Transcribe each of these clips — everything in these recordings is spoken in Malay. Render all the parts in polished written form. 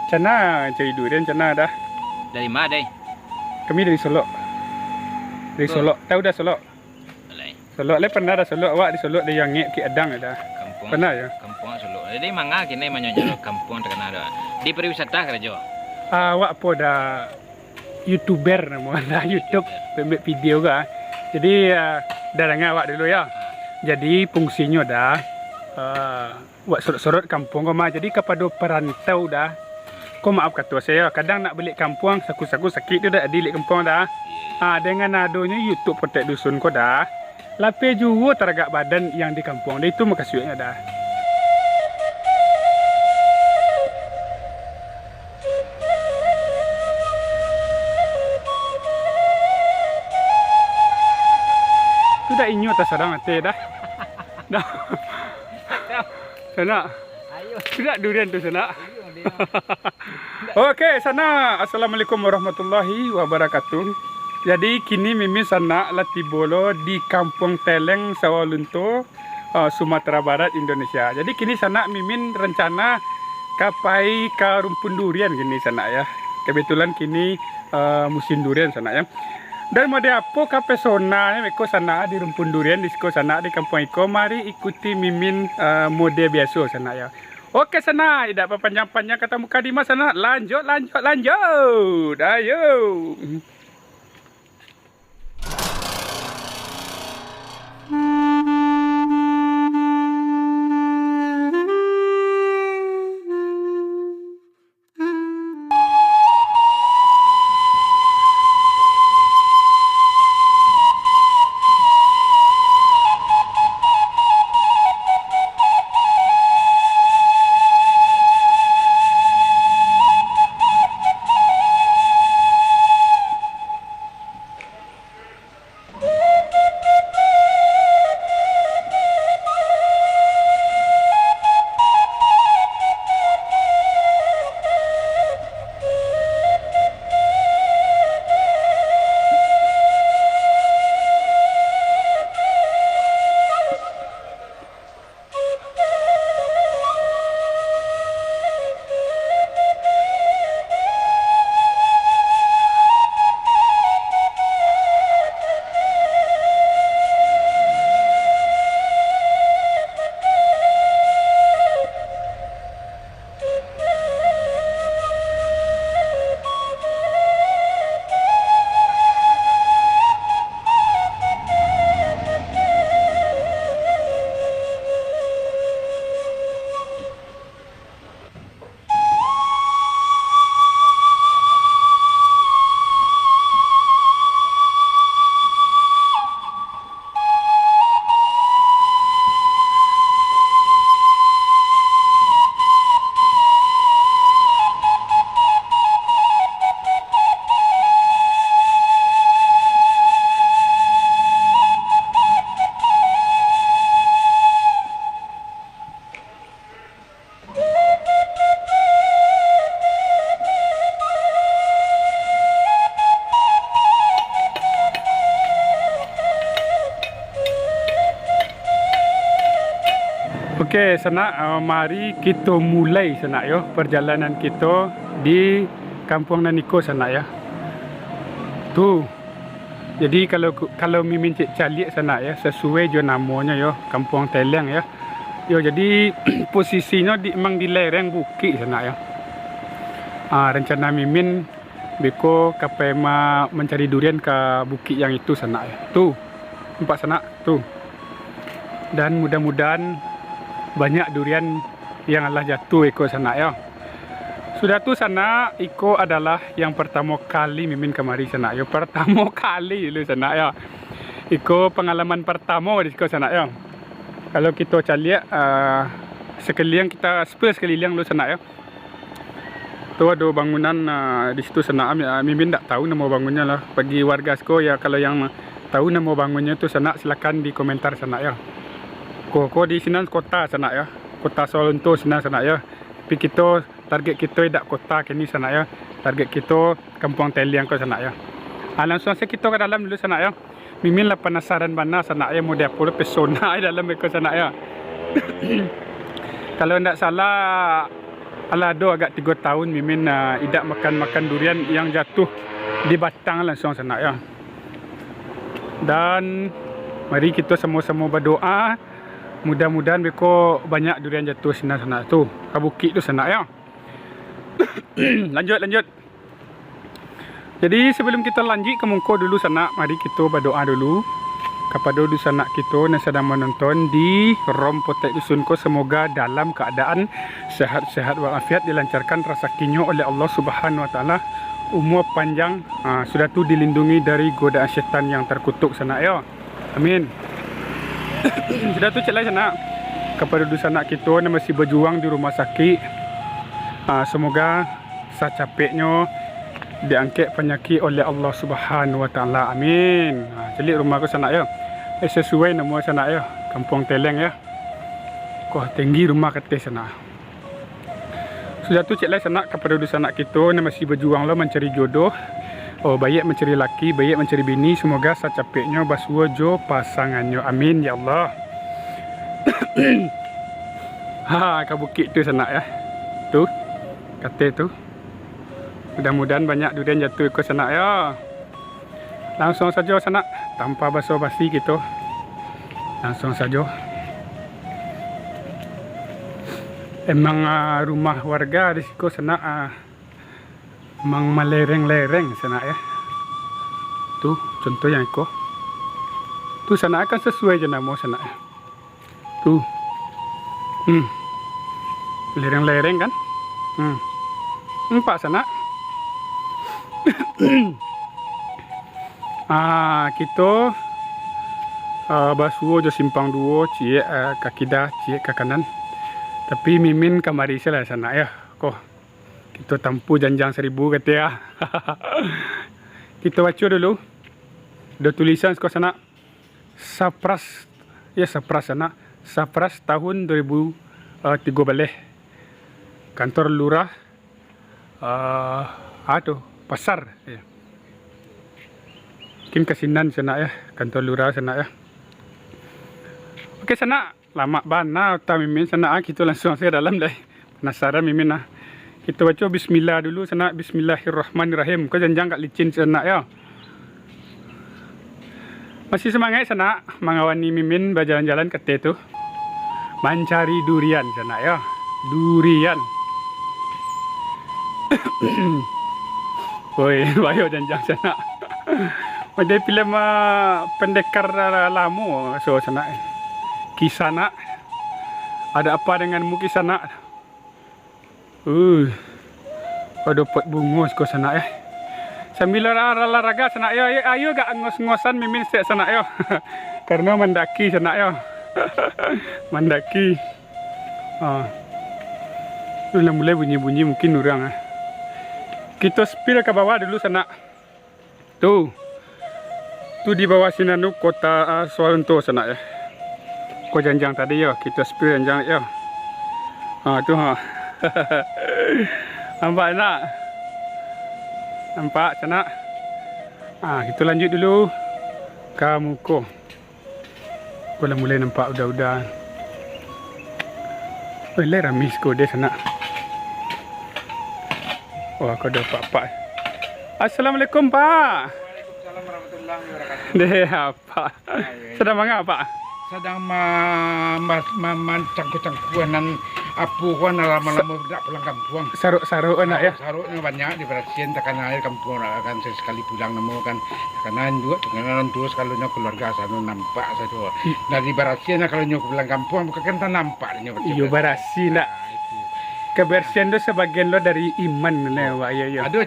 Cana cari durian cana dah. Dari mana, Day? Kami dari Solo. Dari Solo. Tahu dah Solo? Alay. Solo. Le pernah dah Solo. Awak di Solo dia yang ngek ki adang dah. Kampung. Pernah ya? Kampung Solo. Jadi mangga kini menyonya kampung terkenal dah. Di pariwisata kerja. Awak po dah YouTuber nama dah YouTube pembuat video ga. Jadi dah dengar awak dulu ya. Jadi fungsinya dah awak sorot-sorot kampung kau mah. Jadi kepada perantau dah. Kau maaf kata saya, kadang nak balik kampung saku-saku sakit tu dah di kampung dah. Dengan adanya YouTube Potek Dusun kau dah. Lape juga teragak badan yang di kampung. Dah itu makasihnya dah. Tu dah inyo tak sadang ate dah. Dah. Sana. Ayo. Sudah durian tu sana. Okey, sana. Assalamualaikum warahmatullahi wabarakatuh. Jadi kini Mimin sana latibolo di Kampung Teleng Sawalunto, Sumatera Barat, Indonesia. Jadi kini sana Mimin rencana kapai ke rumpun durian gini sana ya. Kebetulan kini musim durian sana ya. Dan mau apa ka pesona ni meko sana di rumpun durian di sana di kampung iko, mari ikuti Mimin mode biasa sana ya. Oke sana, tidak apa panjang-panjang kata muka di mas sana. Lanjut. Ayo. Okey, sana mari kita mulai sana yo perjalanan kita di Kampung Naniko sana ya. Tu. Jadi kalau Mimin cek calik sana ya, sesuai jo namanya yo, Kampung Teleng ya. Yo jadi posisinya memang di lereng bukit sana ya. Rencana Mimin beko kapai mencari durian ke bukit yang itu sana ya. Tu. Nampak sana tu. Dan mudah-mudahan banyak durian yang Allah jatuh Iko sana ya. Sudah tu sana Iko adalah yang pertama kali Mimin kemari sana ya. Pertama kali dulu sana ya. Iko pengalaman pertama di sana ya. Kalau kita cari sekeliling kita sekeliling dulu sana ya. Tu ada bangunan di situ sana. Mimin tak tahu nama bangunnya lah. Bagi warga Sko ya, kalau yang tahu nama bangunnya tu sana silakan di komentar sana ya. Koko di sini kota sana ya, kota Sawalunto sana ya. Tapi kita target kita tidak kota kini sana ya, target kita Kampung Teleng ke sana ya. Langsung saja kita ke dalam dulu sana ya. Mimin lah penasaran mana sana ya, model apa pesona dalam mereka sana ya. Kalau tidak salah Alado agak 3 tahun Mimin tidak makan durian yang jatuh di batang langsung sana ya. Dan mari kita sama-sama berdoa, mudah-mudahan beko banyak durian jatuh sana tu, ke bukit tu sana ya. lanjut. Jadi sebelum kita lanjut ke Mungko dulu sana, mari kita berdoa dulu kepada dusun kita yang sedang menonton di Rompotek Dusunko. Semoga dalam keadaan sehat-sehat walafiat, dilancarkan rezekinya oleh Allah Subhanahu Wa Taala, umur panjang, sudah tu dilindungi dari godaan syaitan yang terkutuk sana ya. Amin. Sudah tu celai sana kepada dusun kita yang masih berjuang di rumah sakit. Semoga secapeknya diangkat penyakit oleh Allah Subhanahu Wa Taala. Amin. Celik rumah aku sana ya. Sesuai nama sana ya, Kampung Teleng ya. Kau tinggi rumah kete sana. Sudah tu cek lah sana kepada dusun kita yang masih berjuang lah mencari jodoh. Oh, baik mencari laki, baik mencari bini. Semoga secapeknya basua jo pasangannya. Amin ya Allah. Ke bukit tu sana ya. Tu kate tu. Mudah-mudahan banyak durian jatuh ke sana ya. Langsung saja sana, tanpa basa-basi kita. Langsung saja. Emang rumah warga di situ sana emang melereng-lereng sana ya. Tu contoh yang iko. Tu sana akan sesuai je nama sana ya. Tu. Lereng-lereng kan? Empat sana. Kita basuh je simpang 2, cie kaki dah, cie ke kanan. Tapi Mimin kamari salah sana ya. Kok kita tampu janjang 1000 kata ya. Kita baca dulu. Ada tulisan sekolah sana. Sapras ya, Sapras sana. Sapras tahun 2013. Kantor lurah pasar ya. Mungkin kesinan sana ya, kantor lurah sana ya. Oke sana, lama bana ta Mimin sana kita langsung ke dalam dah. Penasaran Mimin Kita baca bismillah dulu sana. Bismillahirrahmanirrahim. Kau janjang kat licin sana ya. Masih semangat sana mengawani Mimin berjalan-jalan ke tu. Mencari durian sana ya. Durian. Woi, bayo janjang sana. Ada film pendekar lama so sana. Kisana. Ada apa denganmu Kisana? Ada pot bunga ko sana ya. Sambil olahraga sana ya. Ayo gak ngos-ngosan Mimin sek sana ya. Karena mendaki sana ya. Mendaki. Udah mulai bunyi-bunyi mungkin orang. Kita spill ke bawah dulu sana. Tu di bawah sini kota Swalento sana ya. Kau janjang tadi ya, kita spill janjang ya. Tu nampak nak? Nampak sana? Kita lanjut dulu ke Mungko. Kau dah mulai nampak udah-udah. Boleh ramis kau deh sana. Wah, kau dah pak-pak. Assalamualaikum Pak. Waalaikumsalam warahmatullahi wabarakatuh. Deh apa? Sedang mangga Pak? Sedang cangku-cangkuanan apuan lama-lama tidak pulang kampung. Saruk-saruk anak ya. Saruknya banyak di Barasien, tekan air kampung akan sekali pulang nemu kan tekanan dua, tekanan dua sekalunya keluarga sana nampak saja. Nah di Barasien kalau nyok pulang kampung bukan kan nampak nya. Iyo Barasi nak. Kebersihan tu sebagian lo dari iman nih Pak ya. Aduh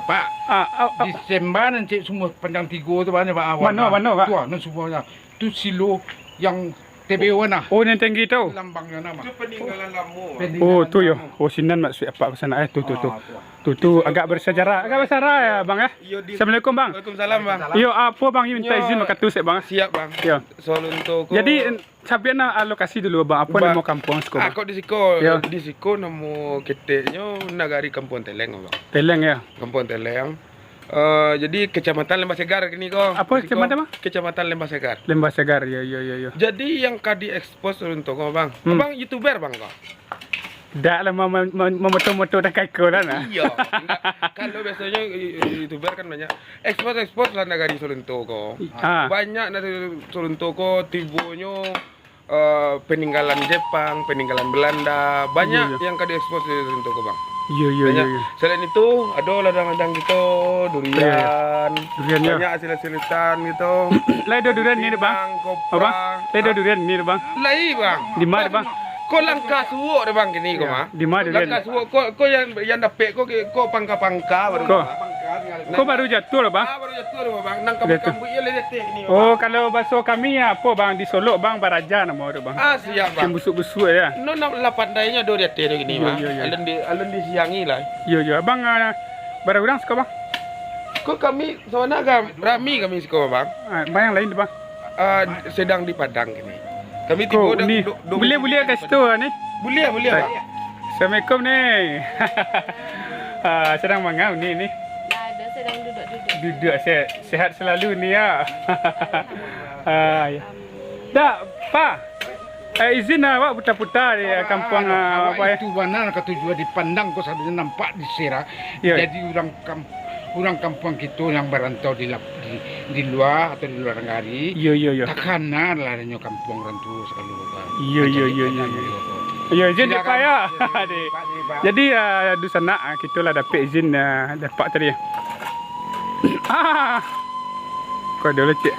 Pak. Desember nanti semua panjang 3 tu banyak Pak awal. Mana Pak? Tuh, semuanya. Tu silo yang TBO nah. Oh yang tinggi tu. Lambangnya nama. Itu peninggalan lama. Oh tu yo. Oh sinan maksud apa sana tu. Tu agak bersejarah ya bang ya. Assalamualaikum bang. Waalaikumsalam bang. Yo apa bang minta izin maka tu sek bang. Siap bang. Yo. Soal untuk. Jadi sampai na alokasi dulu bang. Apa nama kampung sekolah? Aku di Siko. Ya. Di Siko nemu keteknya nagari Kampung Teleng bang. Teleng ya. Kampung Teleng. Jadi Kecamatan Lembah Segar gini kok. Apa kecamatan bang? Kecamatan Lembah Segar. Lembah Segar ya. Jadi yang kadi expose untuk kau bang. Abang YouTuber bang kok. Dak lah memoto-moto dah kaiko lah nah. Iya. Kalau biasanya YouTuber kan banyak ekspor lah negara Solontoko. Banyak dari Solontoko tibonya peninggalan Jepang, peninggalan Belanda, banyak yang kada ekspor dari Solontoko bang. Iya. Selain itu ada ladang-ladang gitu, durian, Durian ya. banyak hasil-hasilan gitu. Lah ada durian ni bang. Kopra. Bang, ada durian ni bang. Lai bang. Di mana bang? Kau langkah suwok deh bang kini kau mah. Di mana durian? Langkah suwok. Kau yang dapet kau pangka baru. Kau baru jatuh lah bang. Baru jatuh deh bang. Nang kamu iya letek ni. Oh kalau bakso kami ya apa bang di Solo bang Baraja nama tu bang. Siap bang. Yang busuk-busuk ya. No lah pandainya do dia teh gini bang. Iya. Alun di siangi lah. Iya bang. Barang orang suka bang. Kau kami sana rami kami sekolah bang. Bang yang lain tu bang. Sedang di Padang ini. Kami Oh, tiba ni boleh kat situ ni. Boleh bang. Assalamualaikum ni. Sedang mangau ni. Ada sedang duduk-duduk. Duduk sehat selalu ni ya. Ya. Dak, Pak. Izin awak putar-putar di kampung apa ya? Itu mana ketujuan dipandang kau sambil nampak di Sera. Ya. Jadi orang kampung kita yang berantau di luar atau di luar negari. Iya. Takanan lah adanya kampung rantu sekali. Iya. Ya, izin Silakan. Pak ya. Pak. Jadi di sana kita lah dapat izin dapat tadi. Kau dah lecek.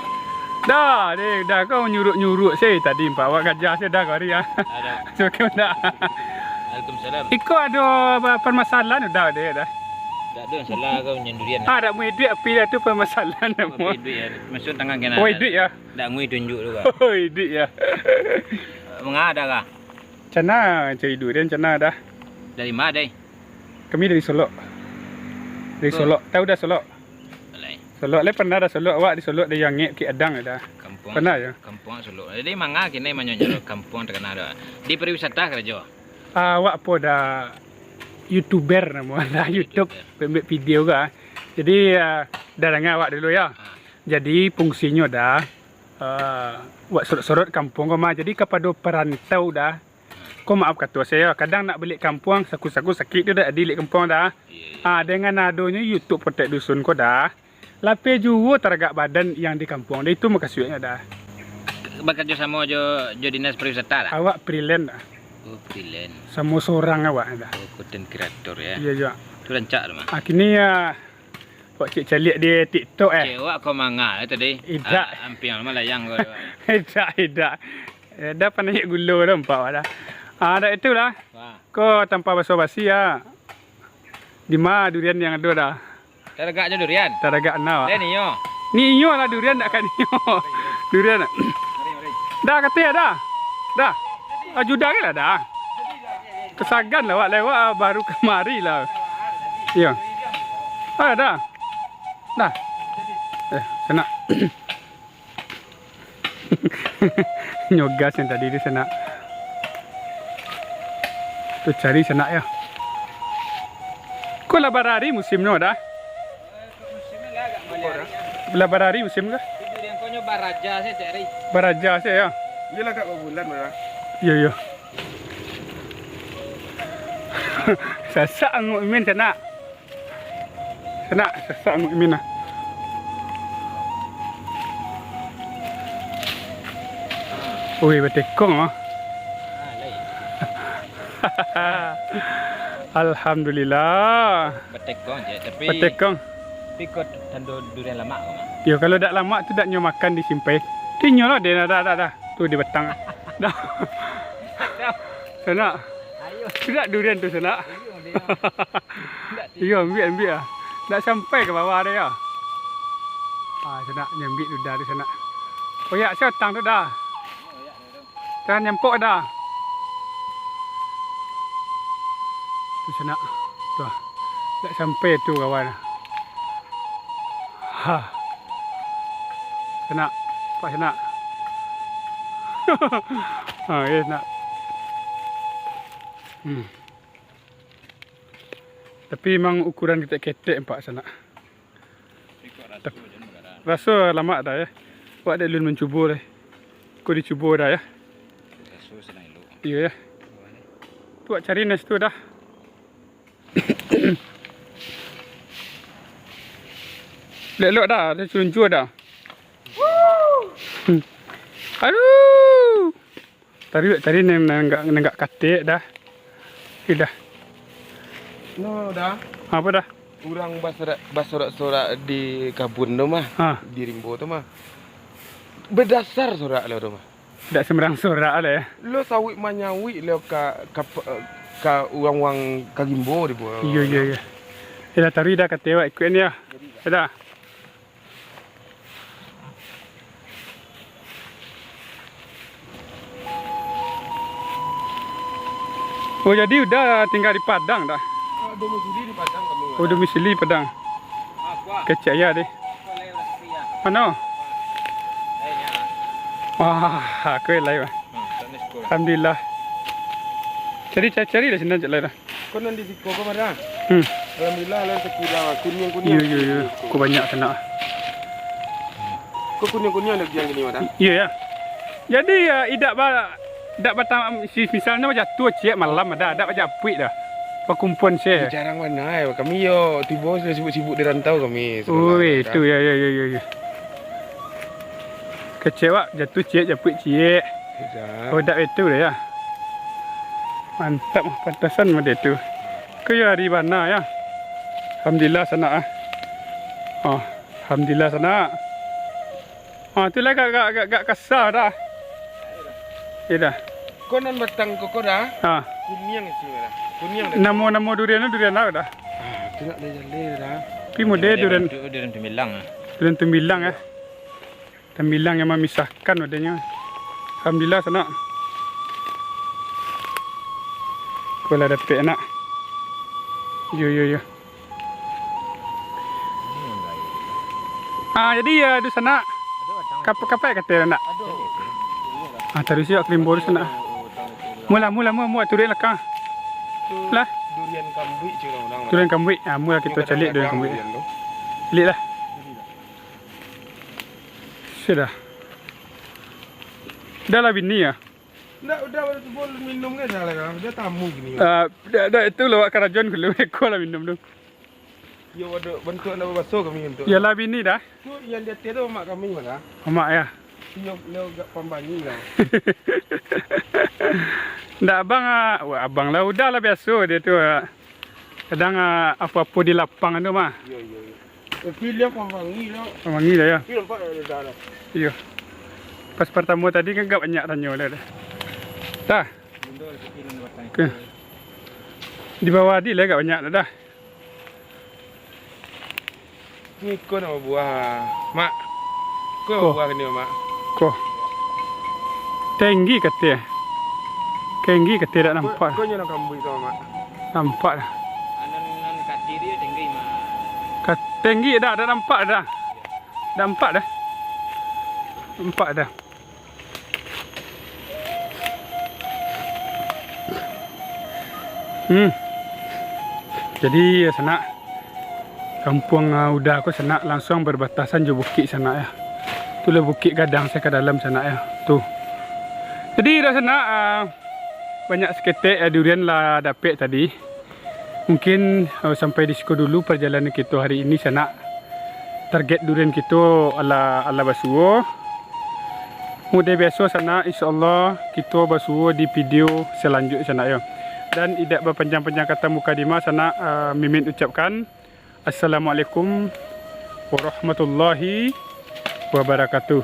Dah kau nyuruk saya tadi Pak. Awak gajah saya dah kau hari ya. Ada. So kau dah. Waalaikumsalam. Iko ada permasalahan dah. Tak ada salah kau nyendurian. Tak mau duit api dah tu permasalahan Apa nama. duit ya? Masuk tangan kena. Oh duit ya. Tak ngui tunjuk tu kah? Oh duit ya. Mengada kah? Cana cari durian cana dah. Dari mana dai? Kami dari Solo. Dari Solo. Tahu dah Solo. Alai. Solo le pernah dah Solo awak di Solo dah yang ngek ki adang dah. Kampung. Pernah ya? Kampung Solo. Jadi manga kini manyonyo kampung terkenal dah. Di pariwisata kerja. Awak apa dah YouTuber nama dah YouTube pembuat video ke. Jadi dah dengar awak dulu ya. Jadi fungsinya dah buat sorot-sorot kampung kau mah. Jadi kepada perantau dah. Kau maaf kata saya, kadang nak balik kampung saku-saku sakit tu dah di kampung dah. Dengan adanya YouTube Potek Dusun kau dah. Lapis juga teragak badan yang di kampung. Dah itu makasihnya dah. Bekerja sama jo dinas pariwisata dah. Awak freelance dah. Oh, freelance. Sama seorang awak dah. Oh, content creator ya. Iya juga. Tu rancak tu mah. Kini Pak cik calik di TikTok Cewek kau manga tadi. Tidak. Ampiang malayang kau. Tidak. Dah pandai gula dah empat dah. Dah itulah. Wah. Kau tanpa basa-basi ya. Di mana durian yang ada dah. Teragak je durian. Teragak nau. Ni yo. Ni iyo lah durian tak kan iyo. Durian. Dah kata ya dah. Dah. Juda ke lah dah. Kesagan lah awak lewat baru kemari lah. Ya. Dah. Dah. Sana. Nyogas yang tadi di sana. Tu cari sana ya. Kau labarari musimnya dah? Labarari musim ke? Durian kau nyoba raja saya cari. Baraja saya ya. Iyalah kak bulan mana? Ya. Sasak anguk imin sana. Sana sasak anguk imin lah. Oi, betekong ah. Alhamdulillah. Betekong je tapi Betekong. kau tando durian lama kau mah. Ya kalau dak lama tu dak nyo makan di simpai. Tinyo lah dia dah. Tu di betang. Dah. Sana. Ayo. Tidak durian tu sana. Ya, ambil ah. Dak sampai ke bawah dia ya. Sana nyambil tu dah di sana. Oh ya, saya tang tu dah. Jangan nyampuk dah. Tu sana. Tu. Dak sampai tu kawan. Sana. Pak sana. Ya nak. Tapi memang ukuran kita ketek empat sana. Rasa lama dah ya. Buat ada lun mencuba dah. Kau dicuba dah ya. Rasu senang elok. Ya ya. aku cari nasi tu dah. Lelok dah, ada cuncur dah. Aduh. Tadi nenggak katik dah. Dah. No dah. Apa dah? Kurang sorak di kabun tu mah. Di Rimbo tu mah. Berdasar sorak lo tu mah. Tak sembarang sorak lah ya. Lo sawit manyawi lo ka uang ka Rimbo di bawah. Iya. Dah tari dah katik awak ikut ni ya. Dah. Oh jadi udah tinggal di Padang dah. Domisili di Padang kami. Oh domisili Padang. Kecik ya deh. Mana? Wah, aku lai. Alhamdulillah. Cari dah sini je dah. Kau nanti di kau mana? Alhamdulillah lah sekilang kuning. Iya. Aku banyak kena. Kau kuning lagi yang gini mana? Iya ya. Jadi idak batang misalnya macam tu cik malam ada macam apuik dah. Pakumpun saya. Jarang mana kami yo tiba sudah sibuk di rantau kami. Oh itu ya. Kecewa jatuh cik apuik cik. Oh dak itu dah ya. Mantap pantasan macam itu. Kau hari mana ya? Alhamdulillah sana alhamdulillah sana. Tu lah gak kasar dah. Dah. Konan batang koko dah. Kuning isi dah. Kuning dah. Namo durian apa dah? Tidak le dah. Pi model durian Tembilang. Durian tembilang ya. Tembilang yang memisahkan adanya. Alhamdulillah sana. Kuala dapat nak. Yo. Jadi ya di sana. Kapai kata nak. Terus ya Krimbo di sana. Mula durian lekang. Lah. Durian kambui cira orang. Durian kambui. Mula kita calik durian kambui. Celik lah. Sudah. Dah lah bini ya. Udah boleh minum ni dah lah. Dia tamu gini. Dah itu lawak kerajon dulu. Aku lah minum dulu. Ya ada bentuk nak basuh kami untuk. Ya lah bini dah. Tu yang dia tiada mak kami mana? Mak ya. Yo gak pembanyi lah. Ndak abang lah udah lah biasa dia tu. Kadang apa-apa di lapang tu mah. Yo. Pilih pembanyi lah. Wangi dah ya. Pilih nampak dah dah. Iya. Pas pertama tadi kan gak banyak tanya lah dah. Dah. Okay. Di bawah di lah gak banyak dah. Ni kau nak buah. Mak. Kau buah ni mak. Kau. Tinggi kata. Tinggi kata tak nampak. Kau nyala kambui tu mak. Nampak dah. Anan kat diri tinggi mah. Tinggi dah nampak dah. Nampak dah. Nampak dah. Jadi sana kampung udah aku sana langsung berbatasan je bukit sana ya. Itulah bukit Gadang saya ke dalam sana ya. Tu. Jadi dah sana banyak seketik durian lah dapat tadi. Mungkin sampai di situ dulu perjalanan kita hari ini sana. Target durian kita ala basuh. Mudah biasa sana insya-Allah kita basuh di video selanjutnya sana ya. Dan tidak berpanjang-panjang kata mukadimah sana Mimin ucapkan Assalamualaikum warahmatullahi wabarakatuh.